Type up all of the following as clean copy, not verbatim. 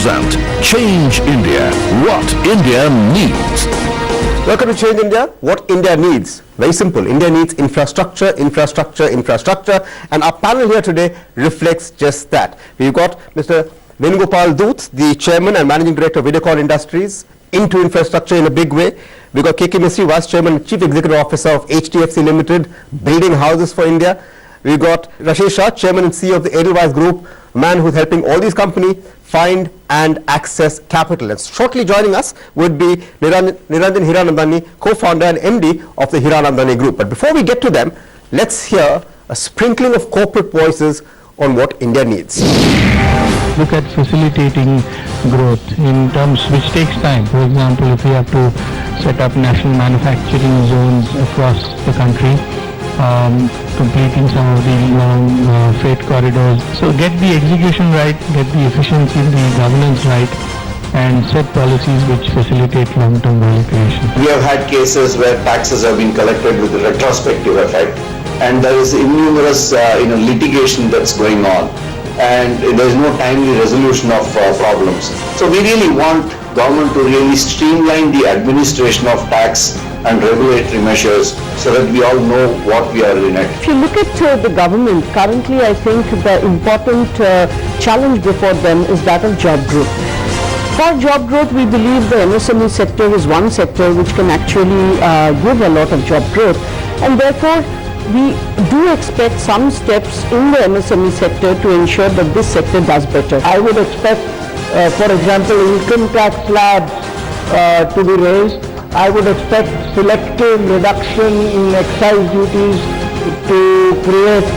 present Change India, what India needs. Welcome to Change India, what India needs. Very simple. India needs infrastructure, infrastructure, infrastructure. And our panel here today reflects just that. We've got Mr. Venugopal Dut, the Chairman and Managing Director of Videocon Industries, into infrastructure in a big way. We've got KK Mistry, Vice Chairman and Chief Executive Officer of HDFC Limited, building houses for India. We've got Rashesh Shah, Chairman and CEO of the Edelweiss Group, a man who's helping all these companies find and access capital. And shortly joining us would be Niranjan Hiranandani, co-founder and MD of the Hiranandani Group. But before we get to them, let's hear a sprinkling of corporate voices on what India needs. Look at facilitating growth in terms which takes time. For example, if we have to set up national manufacturing zones across the country, completing some of the long freight corridors. So get the execution right, get the efficiency, the governance right, and set policies which facilitate long-term value creation. We have had cases where taxes have been collected with retrospective effect, and there is innumerous litigation that's going on, and there is no timely resolution of problems. So we really want government to really streamline the administration of tax and regulatory measures so that we all know what we are in it. If you look at the government, currently I think the important challenge before them is that of job growth. For job growth, we believe the MSME sector is one sector which can actually give a lot of job growth, and therefore we do expect some steps in the MSME sector to ensure that this sector does better. I would expect, for example, income tax slabs to be raised. I would expect selective reduction in excise duties to create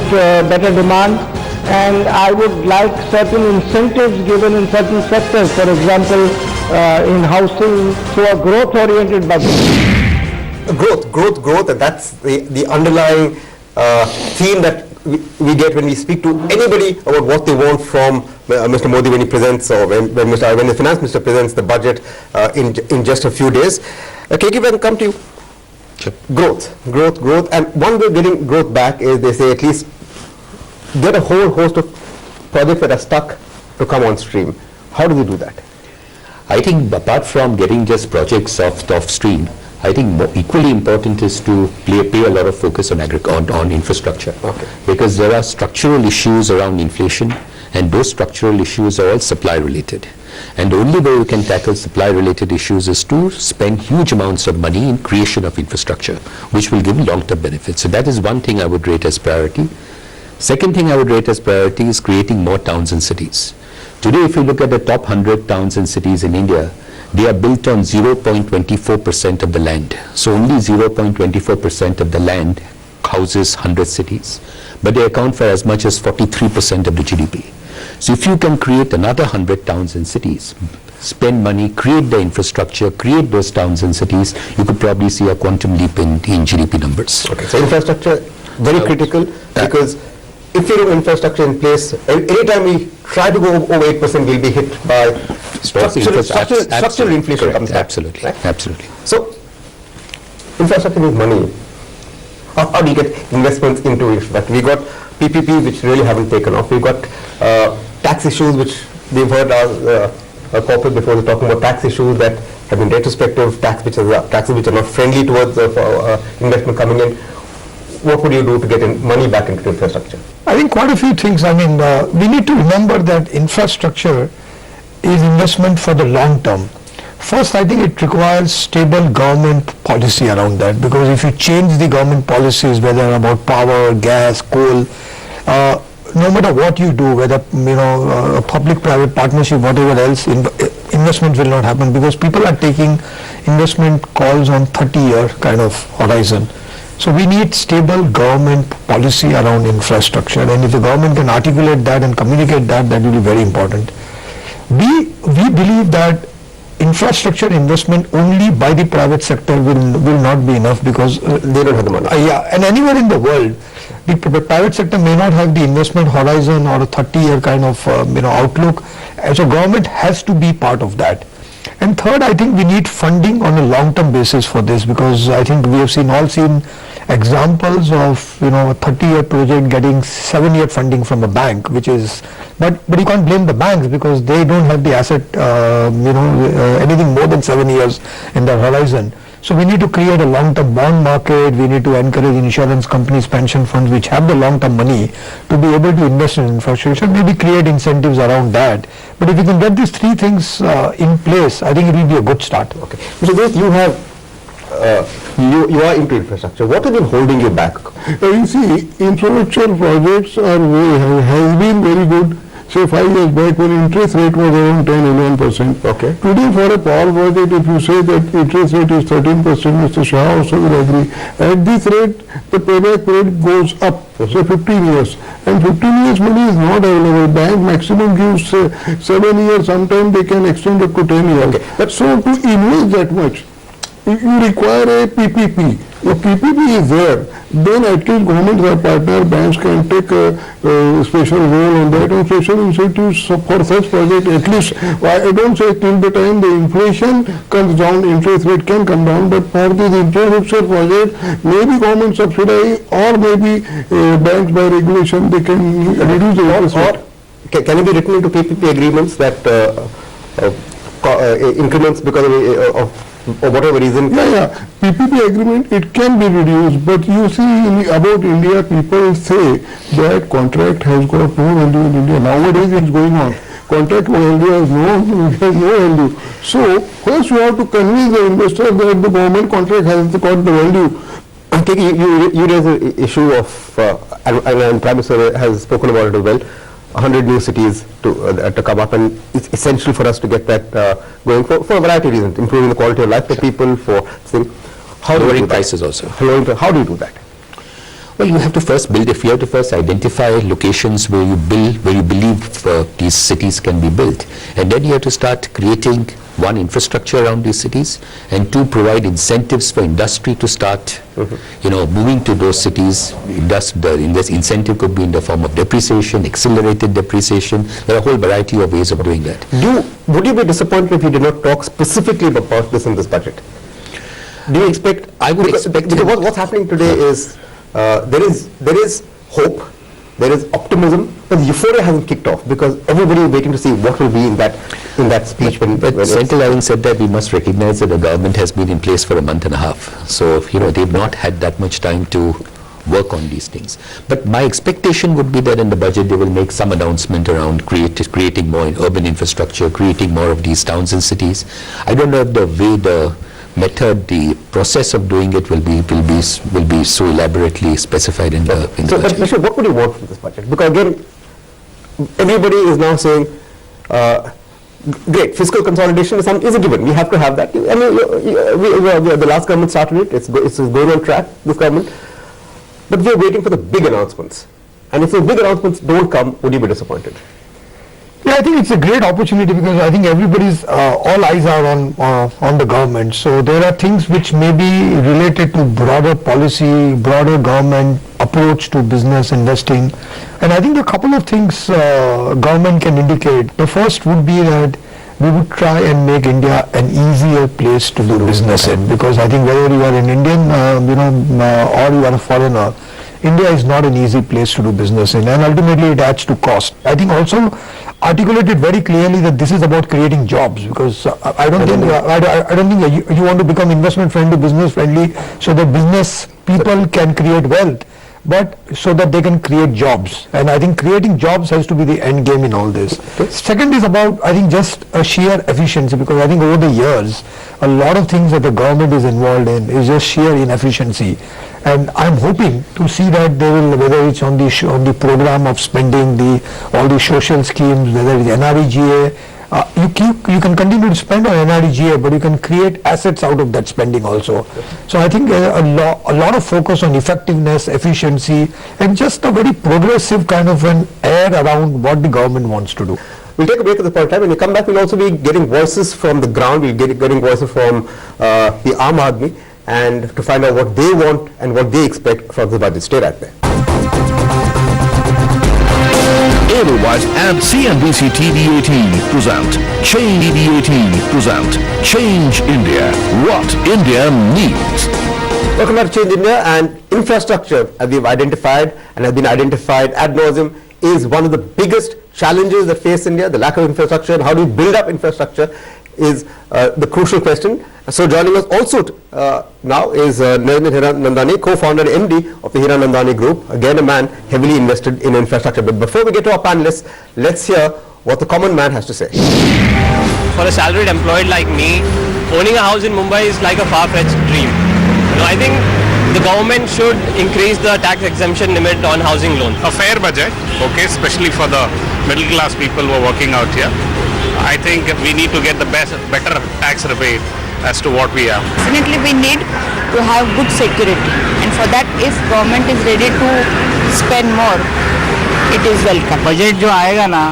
better demand, and I would like certain incentives given in certain sectors, for example, in housing, through a growth-oriented budget. Growth, and that's the underlying theme that we get when we speak to anybody about what they want from Mr. Modi when he presents, or when the finance minister presents the budget in just a few days. KK, when come to you. Sure. Growth, and one way of getting growth back is, they say, at least get a whole host of projects that are stuck to come on stream. How do we do that? I think apart from getting just projects off stream, I think equally important is to pay a lot of focus on infrastructure. Okay. Because there are structural issues around inflation, and those structural issues are all supply related. And the only way you can tackle supply related issues is to spend huge amounts of money in creation of infrastructure, which will give long-term benefits. So that is one thing I would rate as priority. Second thing I would rate as priority is creating more towns and cities. Today, if you look at the top 100 towns and cities in India, they are built on 0.24% of the land. So only 0.24% of the land houses 100 cities. But they account for as much as 43% of the GDP. So if you can create another 100 towns and cities, spend money, create the infrastructure, create those towns and cities, you could probably see a quantum leap in GDP numbers. Okay. So infrastructure, very critical, because if you have infrastructure in place, anytime we try to go over 8%, we'll be hit by structural inflation. Comes back, absolutely, right? Absolutely. So, infrastructure needs money. How do you get investments into it? But we got PPP, which really haven't taken off. We've got tax issues, which we've heard our corporate before, they're talking about tax issues that have been retrospective, taxes which are not friendly towards investment coming in. What would you do to get money back into infrastructure? I think quite a few things. I mean, we need to remember that infrastructure is investment for the long term. First, I think it requires stable government policy around that, because if you change the government policies, whether about power, gas, coal, no matter what you do, whether a public-private partnership, whatever else, investment will not happen, because people are taking investment calls on 30-year kind of horizon. So we need stable government policy around infrastructure, and if the government can articulate that and communicate that, that will be very important. We believe that infrastructure investment only by the private sector will not be enough, because they don't have the money. And anywhere in the world, the private sector may not have the investment horizon or a 30-year kind of outlook. And so government has to be part of that. And third, I think we need funding on a long-term basis for this, because I think we have all seen examples of, a 30-year project getting 7-year funding from a bank, which is, but you can't blame the banks because they don't have the asset, anything more than 7 years in their horizon. So we need to create a long-term bond market. We need to encourage insurance companies, pension funds which have the long-term money to be able to invest in infrastructure, maybe create incentives around that. But if you can get these three things in place, I think it will be a good start. Okay. So this you have, you are into infrastructure. What has been holding you back? You see, infrastructure projects has been very good. Say 5 years back when interest rate was around 10-11%. Okay. Today for a power project, if you say that interest rate is 13%, Mr. Shah also will agree. At this rate, the payback rate goes up, say 15 years. And 15 years money is not available. Bank maximum gives 7 years, sometimes they can extend up to 10 years. Okay. But so to invest that much, you require a PPP. If PPP is there, then at least governments are partner, banks can take a special role on that and special incentives for such project. At least, I don't say till the time the inflation comes down, interest rate can come down, but for this infrastructure project, maybe government subsidize or maybe banks by regulation, they can reduce the interest rate. Can it be written into PPP agreements that increments because of or whatever reason? Yeah. PPP agreement, it can be reduced, but you see about India, people say that contract has got no value in India. Nowadays it's going on. Contract value has no value. So first you have to convince the investor that the government contract has got the value. You raise the issue of, and Prime Minister has spoken about it as well, 100 new cities to come up, and it's essential for us to get that going for a variety of reasons, improving the quality of life for people, for things. Lowering prices also. How do you do that? Well, you have to first build, if you have to first identify locations where you believe these cities can be built, and then you have to start creating one, infrastructure around these cities, and two, provide incentives for industry to start, moving to those cities. The incentive could be in the form of depreciation, accelerated depreciation. There are a whole variety of ways of doing that. Would you be disappointed if you did not talk specifically about this in this budget? Do you expect? I would expect. Because what's happening today is there is hope. There is optimism, but the euphoria hasn't kicked off because everybody is waiting to see what will be in that speech. But Central, having said that, we must recognize that the government has been in place for a month and a half. So, they've not had that much time to work on these things. But my expectation would be that in the budget they will make some announcement around creating more urban infrastructure, creating more of these towns and cities. I don't know if the process of doing it will be so elaborately specified in the budget. But Rashesh, what would you want from this budget? Because again, everybody is now saying, great, fiscal consolidation is a given. We have to have that. I mean, the last government started it. It's going on track, this government. But we are waiting for the big announcements. And if the big announcements don't come, would you be disappointed? Yeah, I think it's a great opportunity because I think everybody's, all eyes are on the government. So there are things which may be related to broader policy, broader government approach to business investing. And I think a couple of things government can indicate. The first would be that we would try and make India an easier place to do business in, because I think whether you are an Indian, or you are a foreigner, India is not an easy place to do business in, and ultimately it adds to cost. I think also articulated very clearly that this is about creating jobs, because I don't think you want to become investment friendly, business friendly, so that business people can create wealth, but so that they can create jobs. And I think creating jobs has to be the end game in all this. Second is about, I think, just a sheer efficiency, because I think over the years a lot of things that the government is involved in is just sheer inefficiency. And I'm hoping to see that they will, whether it's on the program of spending, all the social schemes, whether it's NREGA, you can continue to spend on NREGA, but you can create assets out of that spending also. So I think a lot of focus on effectiveness, efficiency, and just a very progressive kind of an air around what the government wants to do. We'll take a break at this point in time. When we come back, we'll also be getting voices from the ground. We'll be getting voices from the Aam Aadmi, and to find out what they want and what they expect from the budget. Stay right there. Edelweiss and CNBC TV 18 present Change TV 18 present Change India. What India needs. Welcome back to Change India. And infrastructure, as we've identified and has been identified ad nauseum, is one of the biggest challenges that face India. The lack of infrastructure and how do you build up infrastructure is the crucial question. So joining us also now is Niranjan Nandani, co-founder and MD of the Nandani Group, again a man heavily invested in infrastructure. But before we get to our panelists, let's hear what the common man has to say. For a salaried employed like me, owning a house in Mumbai is like a far-fetched dream. I think the government should increase the tax exemption limit on housing loans. A fair budget, okay, especially for the middle class people who are working out here. I think we need to get the better tax rebate as to what we have. Definitely we need to have good security, and for that if government is ready to spend more, it is welcome. Budget जो आएगा ना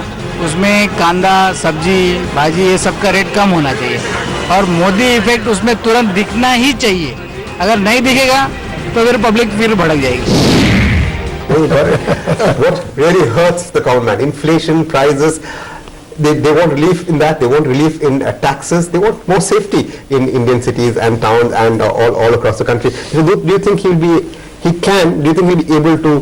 उसमें कांदा, सब्जी, भाजी ये सब का रेट कम होना चाहिए और मोदी इफेक्ट उसमें तुरंत दिखना ही चाहिए. अगर नहीं दिखेगा तो फिर पब्लिक फिर भड़क जाएगी. What really hurts the common man? Inflation, prices. They want relief in that. They want relief in taxes. They want more safety in Indian cities and towns and all across the country. So do you think do you think he'll be able to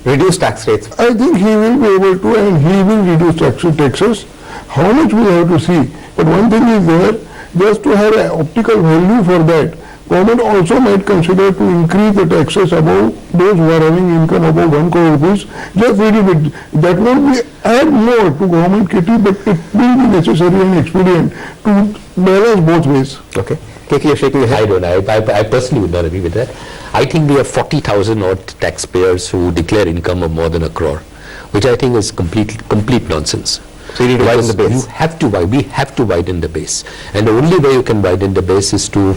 reduce tax rates? I think he will be able to, and he will reduce taxes. How much we have to see. But one thing is there, just to have an optical value for that, government also might consider to increase the taxes above those who are having income above 1 crore rupees, just little bit. That won't be add more to government kitty, but it will be necessary and expedient to balance both ways. Okay. KK, you're shaking your head. I don't know. I personally would not agree with that. I think we have 40,000 odd taxpayers who declare income of more than 1 crore, which I think is complete nonsense. So you need to widen the base. We have to widen the base, and the only way you can widen the base is to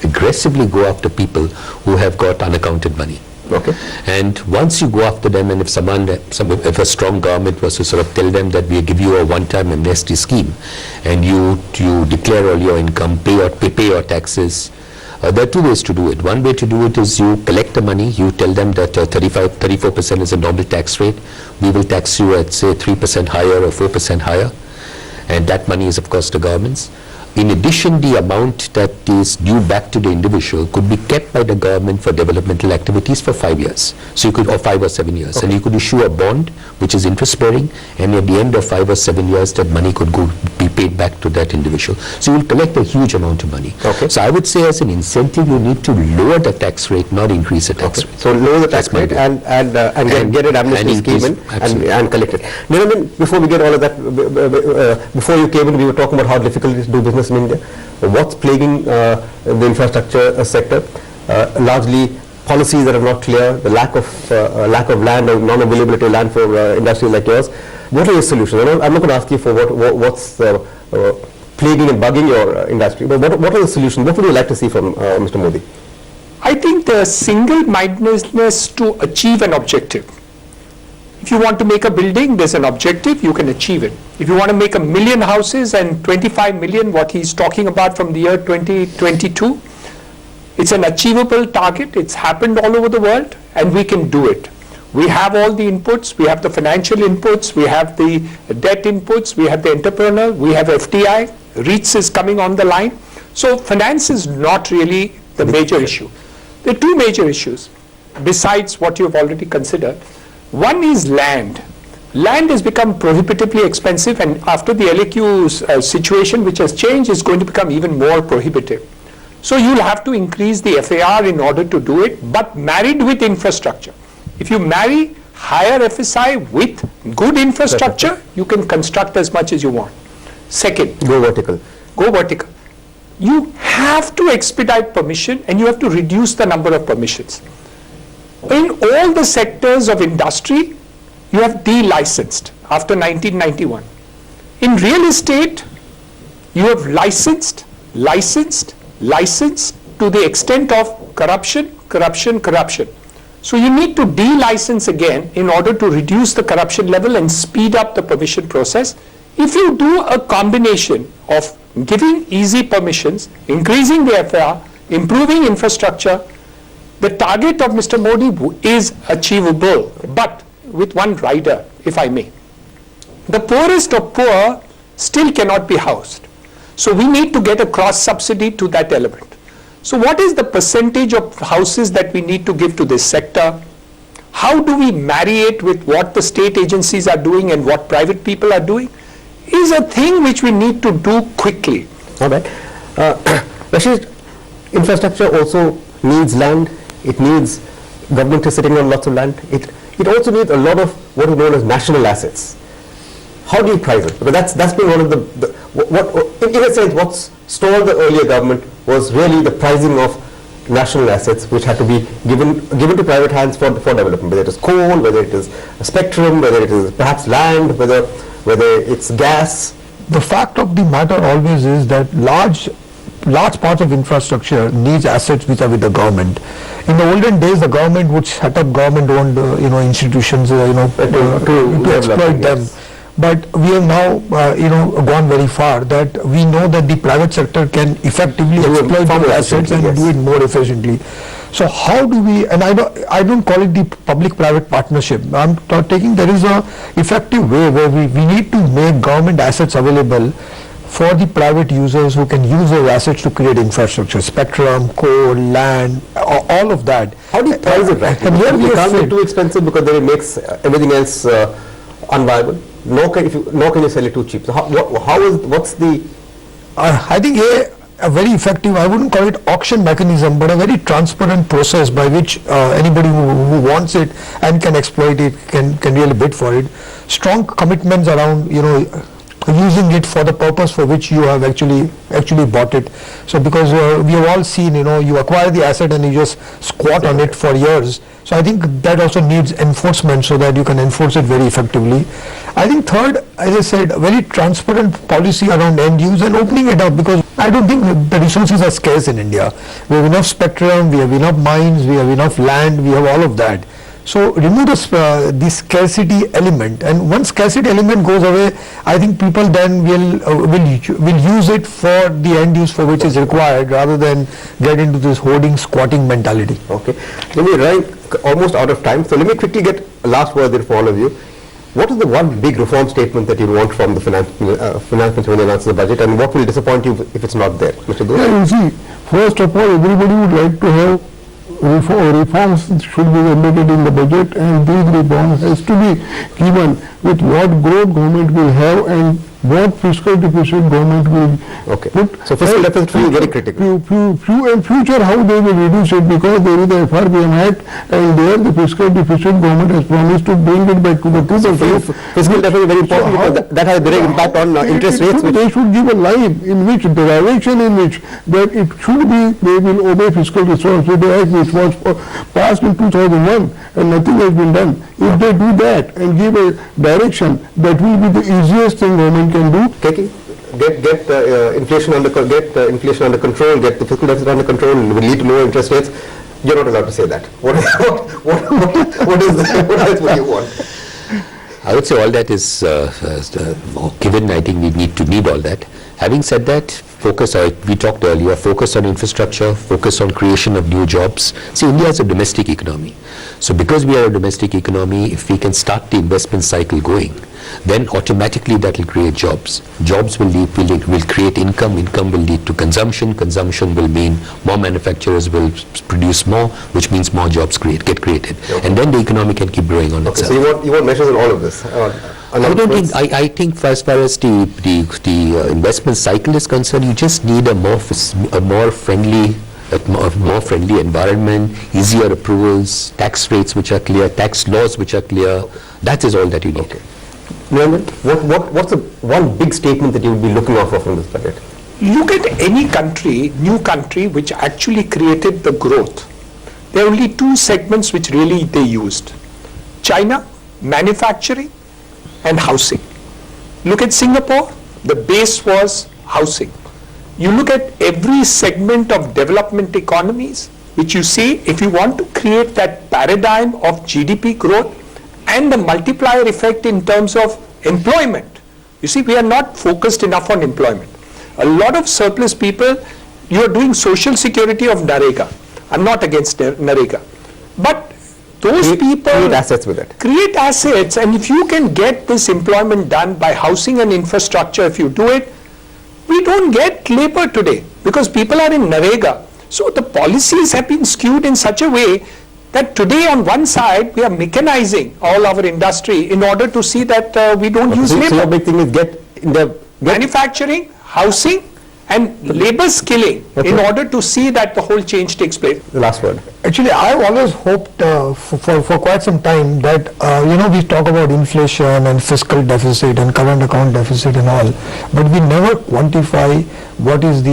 aggressively go after people who have got unaccounted money. Okay. And once you go after them, and if a strong government was to sort of tell them that we give you a one-time amnesty scheme, and you declare all your income, pay your taxes. There are two ways to do it. One way to do it is you collect the money, you tell them that 34% is a normal tax rate. We will tax you at say 3% higher or 4% higher. And that money is of course the government's. In addition, the amount that is due back to the individual could be kept by the government for developmental activities for 5 years. So you could, or 5 or 7 years. Okay. And you could issue a bond which is interest bearing, and at the end of 5 or 7 years that money could be paid back to that individual. So you will collect a huge amount of money. Okay. So I would say as an incentive you need to lower the tax rate, not increase the tax rate. So lower the tax rate and get an amnesty scheme and collect it. Niranjan, before we get all of that, before you came in we were talking about how difficult it is to do business in India. What's plaguing the infrastructure sector? Largely policies that are not clear, the lack of land or non-availability of land for industries like yours. What are your solutions? I'm not going to ask you for what's plaguing and bugging your industry, but what are the solutions? What would you like to see from Mr. Modi? I think the single-mindedness to achieve an objective. If you want to make a building, there's an objective, you can achieve it. If you want to make 1 million houses and 25 million, what he's talking about from the year 2022, it's an achievable target. It's happened all over the world and we can do it. We have all the inputs, we have the financial inputs, we have the debt inputs, we have the entrepreneur, we have FDI, REITs is coming on the line. So finance is not really the major issue. There are two major issues besides what you've already considered. One is land. Land has become prohibitively expensive, and after the LAQ situation which has changed is going to become even more prohibitive. So you'll have to increase the FAR in order to do it, but married with infrastructure. If you marry higher FSI with good infrastructure, you can construct as much as you want. Second, go vertical. Go vertical. You have to expedite permission and you have to reduce the number of permissions. In all the sectors of industry, you have de-licensed after 1991. In real estate, you have licensed to the extent of corruption. So you need to de-license again in order to reduce the corruption level and speed up the permission process. If you do a combination of giving easy permissions, increasing the FAR, improving infrastructure, the target of Mr. Modi is achievable, but with one rider, if I may. The poorest of poor still cannot be housed. So we need to get a cross subsidy to that element. So what is the percentage of houses that we need to give to this sector? How do we marry it with what the state agencies are doing and what private people are doing? Is a thing which we need to do quickly. All right. Rashesh, infrastructure also needs land. It needs, government is sitting on lots of land. It also needs a lot of what is known as national assets. How do you price it? Because that's been one of in a sense, what's stalled the earlier government was really the pricing of national assets, which had to be given to private hands for development, whether it is coal, whether it is a spectrum, whether it is perhaps land, whether it's gas. The fact of the matter always is that large parts of infrastructure needs assets which are with the government. In the olden days, the government would set up government-owned, institutions, to exploit them. Yes. But we have now, gone very far that we know that the private sector can effectively exploit those assets and do it more efficiently. So how do we, and I don't call it the public-private partnership. I'm taking there is a effective way where we need to make government assets available for the private users who can use those assets to create infrastructure, spectrum, coal, land, all of that. How do you price it right? And here we can't be too expensive because then it makes everything else unviable. Nor can you sell it too cheap. So what's the? I think a very effective, I wouldn't call it auction mechanism, but a very transparent process by which anybody who wants it and can exploit it can really bid for it. Strong commitments around using it for the purpose for which you have actually bought it. So because we have all seen, you acquire the asset and you just squat on it for years. So I think that also needs enforcement so that you can enforce it very effectively. I think third, as I said, a very transparent policy around end use and opening it up, because I don't think the resources are scarce in India. We have enough spectrum, we have enough mines, we have enough land, we have all of that. So remove the scarcity element, and once scarcity element goes away, I think people then will use it for the end use for which is required, rather than get into this hoarding, squatting mentality. Okay, let me run almost out of time, so let me quickly get a last word there for all of you. What is the one big reform statement that you want from the finance minister when they announce the budget, and what will disappoint you if it's not there, Mr. Dhur? Yeah, you see, first of all, everybody would like to have reforms should be embedded in the budget, and these reforms has to be given with what growth government will have and what fiscal deficit government will put. So fiscal deficit for you very critical. And future how they will reduce it, because there is the FRBM Act, and there the fiscal deficit government has promised to bring it back to the 2%. Fiscal deficit is very important, because that has a direct impact on interest rates. They should give a line in which direction in which that it should be, they will obey Fiscal Responsibility Act, which was passed in 2001, and nothing has been done. If they do that and give a direction, that will be the easiest thing government can do. Get inflation under control, get the fiscal deficit under control, and will lead to lower interest rates. You're not allowed to say that. What else would you want? I would say all that is given. I think we need all that. Having said that, we talked earlier, focus on infrastructure, focus on creation of new jobs. See, India is a domestic economy. So because we are a domestic economy, if we can start the investment cycle going, then automatically that will create jobs. Jobs will create income. Income will lead to consumption. Consumption will mean more manufacturers will produce more, which means more jobs get created. Okay. And then the economy can keep growing on itself. So you want measures in all of this? I think as far as the investment cycle is concerned, you just need a more friendly environment, easier approvals, tax rates which are clear, tax laws which are clear. That is all that you need. Okay. What's the one big statement that you would be looking out for from this budget? Look at any country, new country, which actually created the growth. There are only two segments which really they used. China, manufacturing, and housing. Look at Singapore, the base was housing. You look at every segment of development economies, which you see, if you want to create that paradigm of GDP growth and the multiplier effect in terms of employment. You see, we are not focused enough on employment. A lot of surplus people, you are doing social security of Narega. I'm not against Narega. But those people create assets with it. Create assets, and if you can get this employment done by housing and infrastructure, if you do it, we don't get labor today because people are in Narega. So the policies have been skewed in such a way that today on one side we are mechanizing all our industry in order to see that we don't use So labor. your big thing is get Manufacturing, housing and labor skilling in order to see that the whole change takes place. The last word. Actually, I've always hoped for quite some time that, we talk about inflation and fiscal deficit and current account deficit and all, but we never quantify what is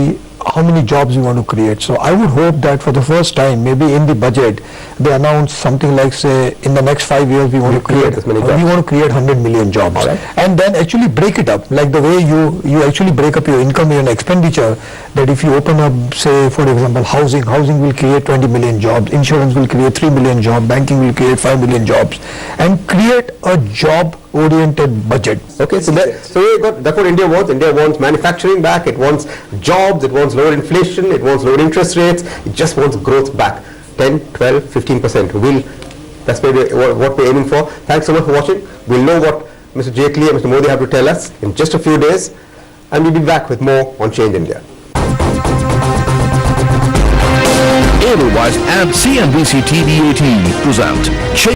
how many jobs we want to create. So I would hope that for the first time, maybe in the budget, they announce something like, say, in the next 5 years, we want to create this many jobs. we want to create 100 million jobs, All right. and then actually break it up, like the way you actually break up your income and expenditure. That if you open up, say, for example, housing will create 20 million jobs, insurance will create 3 million jobs, banking will create 5 million jobs, and create a job-oriented budget. Okay, so that's what India wants. India wants manufacturing back, it wants jobs, it wants lower inflation, it wants lower interest rates, it just wants growth back. 10, 12, 15%. That's maybe what we're aiming for. Thanks so much for watching. We'll know what Mr. Jaitley and Mr. Modi have to tell us in just a few days, and we'll be back with more on Change India. Edelweiss and CNBC TV 18 present Change